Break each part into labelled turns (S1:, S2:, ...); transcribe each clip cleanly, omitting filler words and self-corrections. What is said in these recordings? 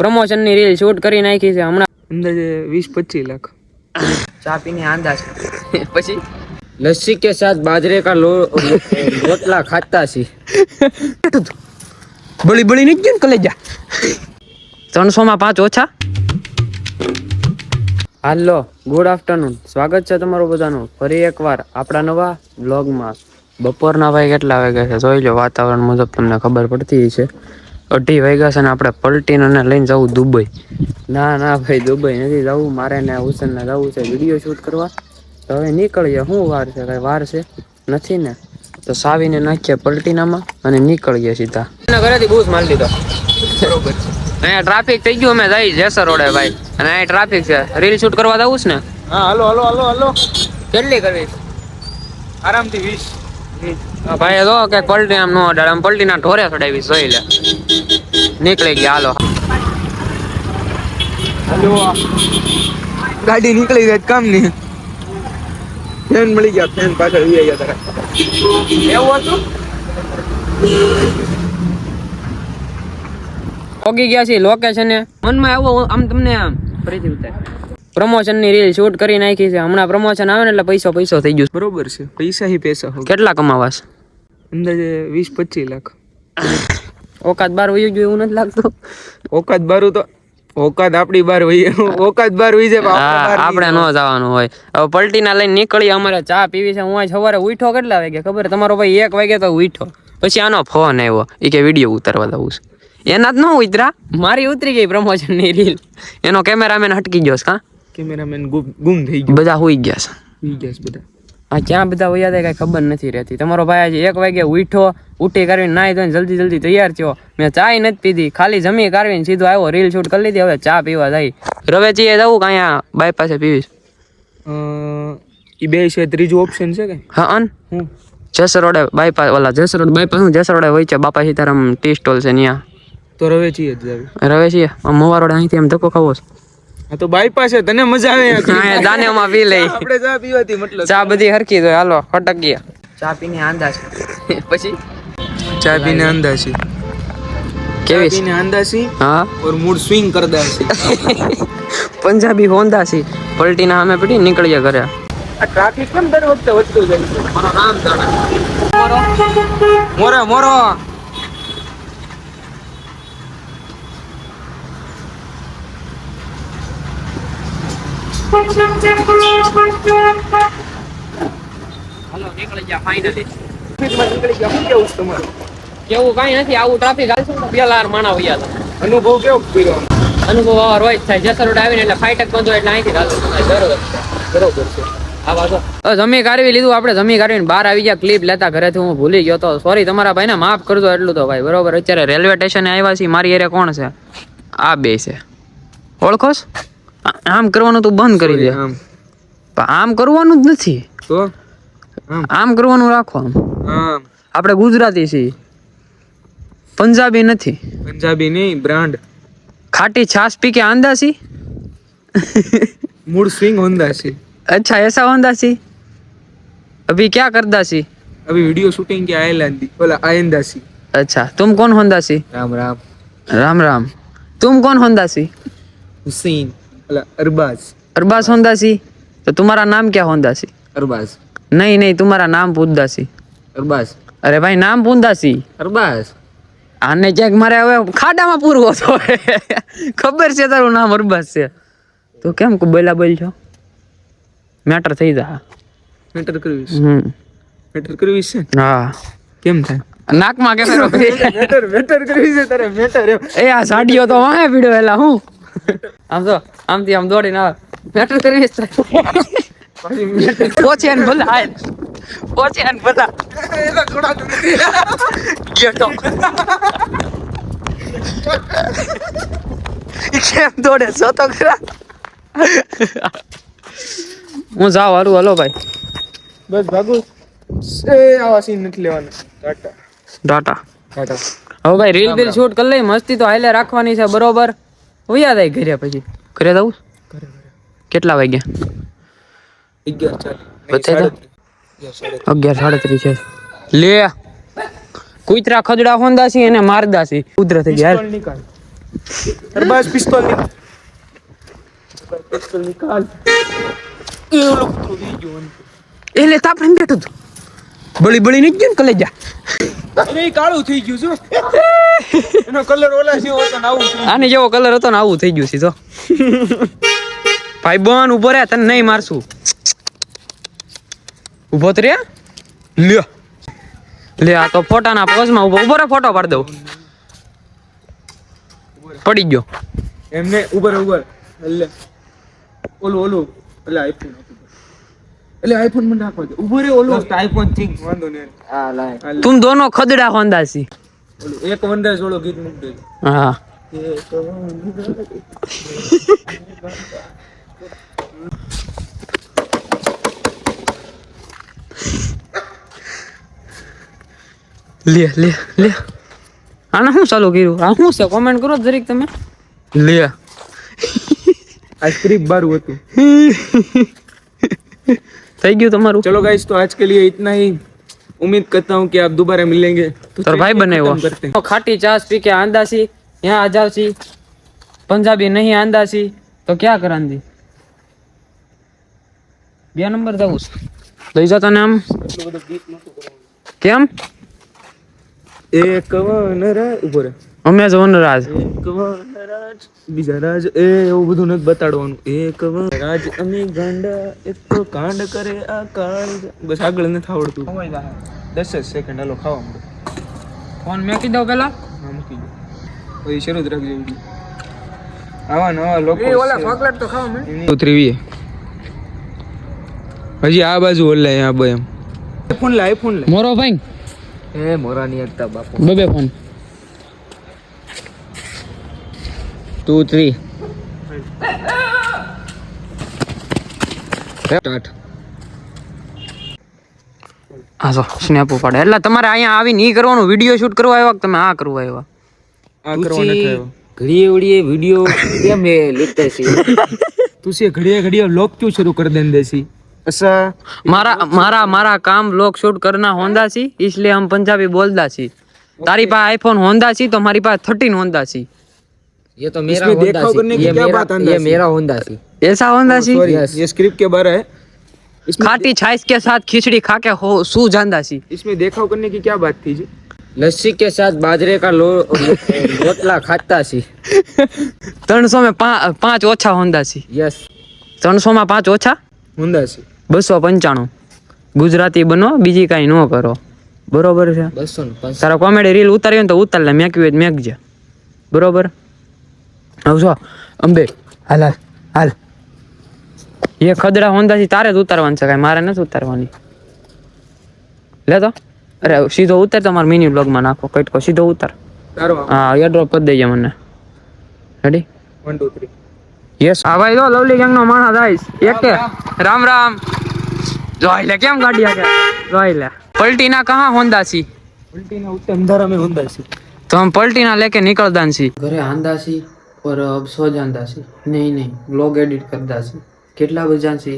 S1: Promotion ની reel shoot કરી નાખી છે હમણાં
S2: અંદાજે 20-25 લાખ
S1: ચા પીને આંધા છે પછી लस्सी के साथ बाजरे का रोटला खाता सी
S2: બળી બળી નહીં ગયું કલેજા
S1: 300 માં 5 ઓછા. હાલો ગુડ આફ્ટરનૂન, સ્વાગત છે તમારું બધાનું ફરી એકવાર આપણા નવા બ્લોગમાં. બપોરના ભાઈ કેટલા વાગ્યા છે જોઈ લો, વાતાવરણ મુજબ તમને ખબર પડતી છે. 2:30 વાગ્યા છે ને આપણે પલટીને લઈને જવું દુબઈ. ના ભાઈ દુબઈ નથી જવું, મારે ને હુસેનને જવું છે વિડીયો શૂટ કરવા. તો હવે નીકળીએ. શું વાર છે? કઈ વાર છે નથી ને, તો સાવીને નાખીએ પલટીનામાં અને નીકળીએ સીધા. ઘરેથી બૂસ મારી લીધો બરોબર. અહીંયા ટ્રાફિક થઈ ગયું, અમે જઈ જેસર રોડે ભાઈ, અને અહીંયા ટ્રાફિક છે. રીલ શૂટ કરવા જવું છે ને?
S2: હા હાલો હાલો હાલો હાલો.
S1: કેટલી કરવી?
S2: આરામથી 20
S1: ભાઈ જો કે પલટી આમ નો અડાડે, આમ પલટીના ઢોરે ચડાવી જોઈ લે. નીકળી ગયા હાલો.
S2: હાલો ગાડી નીકળી ગઈ કામ નહીં. ફેન મળી ગયા, ફેન પાછળ વી ગયા તારા. એવું હતું?
S1: પોગી ગયા છે લોકેશને. મનમાં આવો આમ તમને આમ ફરીથી ઉતાર. પ્રમોશન ની રીલ શૂટ કરી નાખી છે હમણાં. પ્રમોશન આવે ને એટલે પૈસો થઈ ગયું.
S2: બરોબર છે, પૈસા હી પૈસા હો.
S1: કેટલા કમાવાસ?
S2: અંદાજે 20-25 લાખ.
S1: ઓકાત બાર વયું ગયું એવું નથી લાગતું?
S2: ઓકાત બારું તો ઓકાત આપણી બાર વહી, ઓકાત બાર વહી જાય.
S1: આપણે ન જવાનું હોય. હવે પલટીના લઈને નીકળી. અમારે ચા પીવી છે. હું આજ સવારે ઉઠો કેટલા વાગે ખબર? તમારો ભાઈ 1 વાગે તો ઉઠો. પછી આનો ફોન આવ્યો, એ કે વિડીયો ઉતારવા દઉં છે. એના જ ન ઉતરા, મારી ઉતરી ગઈ પ્રમોશન ની રીલ. એનો કેમેરામેન હટકી ગયો છે. હા,
S2: કેમેરામેન ગુમ થઈ ગયો.
S1: બધા હુઈ ગયા છે.
S2: હુઈ ગયા છે બધા.
S1: હા, ક્યાં બધા વયા થાય કઈ ખબર નથી રહેતી. તમારો ભાઈ આજે 1 વાગે ઉઠો, ઉઠી કરીને નાહી ધોઈને જલ્દી તૈયાર થયો. મેં ચાય નથી પીધી, ખાલી જમી કાઢવીને સીધો આવ્યો, રીલ શૂટ કરી લીધી. હવે ચા પીવા જાય. રવેચીએ જવું કે અહીંયા બાયપાસે પીવીશ?
S2: એ બે છે. ત્રીજું ઓપ્શન છે કે?
S1: હા અન
S2: હું
S1: જેસર રોડે બાયપાસ, ઓલા જેસર રોડ બાયપાસ, હું જેસર રોડે હોય છે બાપા સીતારામ ટી સ્ટોલ છે ત્યાં.
S2: તો રવેચી જ જાવી.
S1: રવેચીએ મોવા રોડ અહીંથી એમ ધક્કો ખાવો છે.
S2: હા તો બાયપાસ છે, તને મજા આવે.
S1: હા, દાનેમાં પી લઈ.
S2: આપણે ચા પીવાથી મતલબ
S1: ચા બધી હરકી જોઈએ. હાલો ફટક ગયા. ચા પીને આંધા છે પછી
S2: ચા પીને અંદાસી
S1: કેવી
S2: પીને અંદાસી.
S1: હા,
S2: ઓર મૂડ સ્વિંગ કર દાસી.
S1: પંજાબી હોન્ડા સી પલટીના સામે પડી નીકળીએ ઘરે.
S2: આ ટ્રાફિક કેમ દર વખતે વધતું જાય છે?
S1: મારો નામ જાણે
S2: મોરો મોરો.
S1: હાલો નીકળી ગયા ફાઇનલી.
S2: ટ્રાફિકમાં નીકળી ગયા. શું કેવું છે તમારું?
S1: કેવું કાંઈ નથી. આવું ટ્રાફિક હાલશે તો પેલા માણા વયા હતા.
S2: અનુભવ કેવો કર્યો?
S1: અનુભવ રોજ થાય. જેસર રોડ આવીને એટલે ફાઈટક બંધ હોય એટલે અહીંથી ચાલુ થાય.
S2: બરોબર છે.
S1: આ વાતો જમી કાઢવી લીધું આપણે. જમી કાઢવીને બહાર આવી ગયા. ક્લિપ લેતા ઘરેથી હું ભૂલી ગયો તો. સોરી તમારા ભાઈને માફ કરજો એટલું તો ભાઈ. બરોબર. અત્યારે રેલવે સ્ટેશને આવ્યા છીએ. મારી એરે કોણ છે? આ બે છે. ઓળખોસ? આમ કરવાનું તું બંધ કરી દે. આમ કરવાનું જ નથી.
S2: તો
S1: આમ કરવાનું રાખો. આમ આપણે ગુજરાતી છીએ, પંજાબી નથી.
S2: પંજાબી નહીં, બ્રાન્ડ.
S1: ખાટી છાશ પી के आंदा सी
S2: मूड स्विंग होंदा सी.
S1: अच्छा ऐसा होंदा सी. अभी क्या करदा सी?
S2: अभी वीडियो शूटिंग के आइलैंड बोला आइंदा सी.
S1: अच्छा तुम कौन होंदा सी?
S2: राम राम.
S1: राम राम. तुम कौन होंदा सी?
S2: हुसैन. बोला अरबाज.
S1: अरबाज होंदा सी. तो तुम्हारा नाम क्या होंदा सी?
S2: अरबाज.
S1: नहीं तुम्हारा नाम पूछदा सी.
S2: अरबाज.
S1: अरे भाई नाम पूछदा सी.
S2: अरबाज.
S1: આને ક્યાંક મારે હવે ખાડામાં પૂરવો તો ખબર છે તારું નામ અરબાઝ છે તો કેમ બોલ છો? મેટર થઈ જા.
S2: મેટર કરવી છે. મેટર કરવી છે.
S1: હા
S2: કેમ થાય?
S1: નાકમાં કે
S2: મેટર કરવી છે તારે. મેટર
S1: એ આ સાડીઓ તો વાહે પીડ્યો એલા. હું આમ તો આમથી આમ દોડીને આવે. મેટર કરવી છે. પોચે ને ભલા પોચે ને ભલા
S2: એલા થોડા
S1: ગેટો કેમ દોડે છો તો ખરા. હું જાઉં. હારું હલો ભાઈ.
S2: બસ ભાગુ. એ આવા સીન નથી લેવાના. ટાટા
S1: ટાટા
S2: ટાટા.
S1: હવે ભાઈ રીલ બીલ શૂટ કરી લઈ. મસ્તી તો હાલે રાખવાની છે. બરોબર. વયા જાય ઘરે. પછી ઘરે જવું. કેટલા વાગ્યા? 11:30 છે. લે કુતરા ખજડા હોંદા છે એને મારદા છે. કુદરત
S2: अरे बस पिस्तौल निकाल ये लोग तो वीडियो
S1: એ લે તાપ રંગ બેઠું તું બળી બળી નહીં ગયું કલેજા
S2: અરે કાળું થઈ ગયું છે એનો કલર ઓલા જેવો હતો ને આવું થઈ
S1: આને જેવો કલર હતો ને આવું થઈ ગયું સીધો ભાઈ બોન ઉભો રે તને નહીં મારશું ઉભો તો રે લ્યો લે આ તો ફોટાના પોઝમાં ઉભો રે ફોટો પાડ દઉં પડી ગયો
S2: એમને ઉપર એટલે ઓલું એટલે આઈફોન મને નાખો દે ઉભો રે ઓલો આઈફોન થિંક વાંધો ને હા લાય
S1: તુમ દોનો ખદડા હોંદાસી
S2: ઓલું એક વંડા સોળો ગીત મૂક દે
S1: હા લે લે લે આને શું ચાલુ કર્યું આ શું છે કોમેન્ટ કરો જરીક તમે લે
S2: આ સ્ક્રિપ્ટ બારું હતું
S1: થઈ ગયું તમારું
S2: चलो गाइस तो आज के लिए इतना ही उम्मीद करता हूँ कि आप दोबारा मिलेंगे
S1: तो भाई बने वो खाटी चास पी के आंदा सी यहाँ आ जाओ सी पंजाबी नहीं आंदा सी तो क्या करान दी 2 नंबर जाऊँ લઈ જતા ને આમ કેમ
S2: એક વનરાજ ઉભો રે
S1: અમે જ વનરાજ
S2: એક વનરાજ બીજા રાજ એ એવું બધું નથી બતાડવાનું એક વનરાજ અમે ગાંડા એક તો કાંડ કરે આ કાંડ બસ આગળ નથી આવડતું 10 સેકન્ડ હાલો ખાવા મળે
S1: ફોન મેકી દો પેલા
S2: હા મૂકી દો પછી શરૂ જ રાખજો આવા નવા લોકો
S1: ઓલા ચોકલેટ તો ખાવા મળે
S2: ઉતરીવી હજી આ બાજુ ઓલા અહીંયા બે એમ આઈફોન લે
S1: મોરો ભાઈ
S2: એ મોરા ની એકતા બાપુ
S1: બે ફોન 2 3
S2: સ્ટાર્ટ
S1: હા જો સ્નેપ ઉપાડે એટલે તમારે અહીંયા આવીને ઈ કરવાનું વિડિયો શૂટ કરવા આવ્યા કે તમે આ કરવા આવ્યા
S2: આ કરવા નથી આવ્યો
S3: घड़िए उड़िए वीडियो क्या मैं लेते सी
S2: तुझे घड़िया घड़िया व्लॉग क्यों शुरू कर देने देसी ऐसा
S1: मारा काम व्लॉग शूट करना होंदा सी इसलिए हम पंजाबी बोलदा सी तारी पास आईफोन होंदा सी तो हमारी पास 13 होंदा सी
S3: ये तो मेरा
S2: इसमें
S3: होंडा
S2: देखाव करने
S3: सी
S2: की क्या बात
S3: ये
S2: अंदाज़
S3: मेरा होंडा सी
S1: ऐसा होंदा सी
S2: सॉरी ये स्क्रिप्ट के बारे है इसमें
S1: खाटी छाछ के साथ खिचड़ी खा के हो सू जांदा सी
S2: इसमें देखाव करने की क्या बात थी जी
S3: लस्सी के साथ बाजरे का रोटला खाता सी
S1: 300 में 5 ओछा होंदा सी
S3: यस
S1: 300 में 5 ओछा
S2: होंडा सी
S1: 295 ગુજરાતી બનો બીજી કાંઈ ન કરો બરોબર છે
S3: 255
S1: તારા કોમેડી રીલ ઉતારી તો ઉતાર લે મેકવી હોય મેકજે બરોબર હવે જો અંબે હાલ હાલ હાલ એ ખદડા હોંદાથી તારે જ ઉતારવાનું છે કાંઈ મારે નથી ઉતારવાની લે તો અરે સીધો ઉતાર તો મારા મિની બ્લોગમાં નાખો કઈટકો સીધો ઉતાર
S2: तारो
S1: હા એડ્રોપ કરી દેજે મને રેડી
S2: 1 2 3
S1: યસ આ ભાઈ જો લવલી ગેંગ નો માણસ આઈસ એક રામ રામ જોઈ લે કેમ ગાડી આગે જોઈ લે પલટીના કહાं હોંદા सी
S2: उल्टी ना उल्टे अंधारा में होंडा सी
S1: तो हम पलटीना लेके निकलदा सी घरे आंदा सी और अब सो जांदा सी नहीं व्लॉग एडिट करदा सी કેટલા બજા सी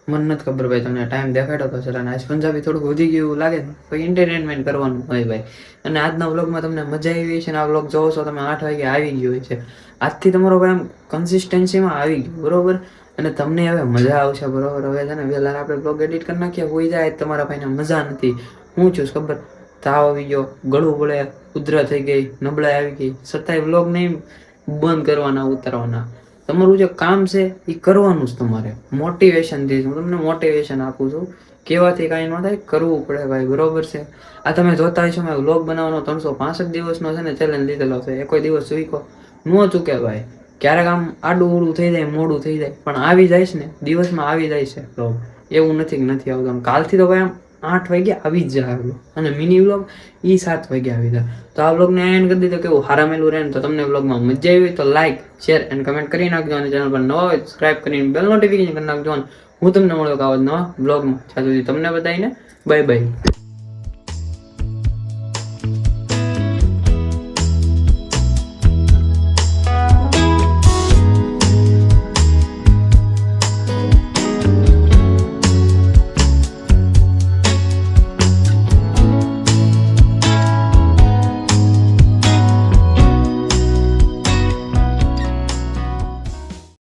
S1: મને નથી ખબર ભાઈ તમને ટાઈમ દેખાડો તો છે અને આજ પંજાબી થોડુંક વધી ગયું લાગે ને પછી એન્ટરટેનમેન્ટ કરવાનું હોય ભાઈ અને આજના વ્લોગમાં તમને મજા આવી છે ને આ વ્લોગ જોવો છો તમે 8 વાગે આવી ગયો હોય છે આજથી તમારો ભાઈ આમ કન્સિસ્ટન્સીમાં આવી ગયું બરોબર અને તમને હવે મજા આવશે બરોબર હવે છે ને વેલા આપણે વ્લોગ એડિટ કરી નાખીએ હોઈ જાય તમારા ભાઈને મજા નથી હું છું ખબર તાવ આવી ગયો ગળું બળે ઉધરા થઈ ગઈ નબળાઈ આવી ગઈ છતાંય વ્લોગ નહીં બંધ કરવાના ઉતારવાના તમારું જે કામ છે એ કરવાનું જ તમારે મોટિવેશન દઈશ હું તમને મોટિવેશન આપું છું કહેવાથી કાંઈ ન થાય કરવું પડે ભાઈ બરોબર છે આ તમે જોતા હશો મેં વ્લોગ બનાવવાનો 365 દિવસનો છે ને ચેલેન્જ લીધેલો છે એ કોઈ દિવસ ચૂક્યો ન ચૂકે ભાઈ ક્યારેક આમ આડું ઉડું થઈ જાય મોડું થઈ જાય પણ આવી જાય છે ને દિવસમાં આવી જાય છે વ્લોગ એવું નથી કે નથી આવતું કાલથી તો ભાઈ આમ 8 વાગે આવી જ જાય વ્લોગ અને મિની વ્લોગ એ 7 વાગે આવી જાય તો આ વ્લોગને એન્ડ કરી દીધો કેવું હારામેલું રહે ને તો તમને વ્લોગમાં મજા આવી તો લાઈક શેર એન્ડ કમેન્ટ કરી નાખજો અને ચેનલ પર નવા હોય સબસ્ક્રાઇબ કરીને બેલ નોટિફિકેશન કરી નાખજો અને હું તમને મળ્યો આવા નવા વ્લોગમાં ત્યાં સુધી તમને બધાને બાય બાય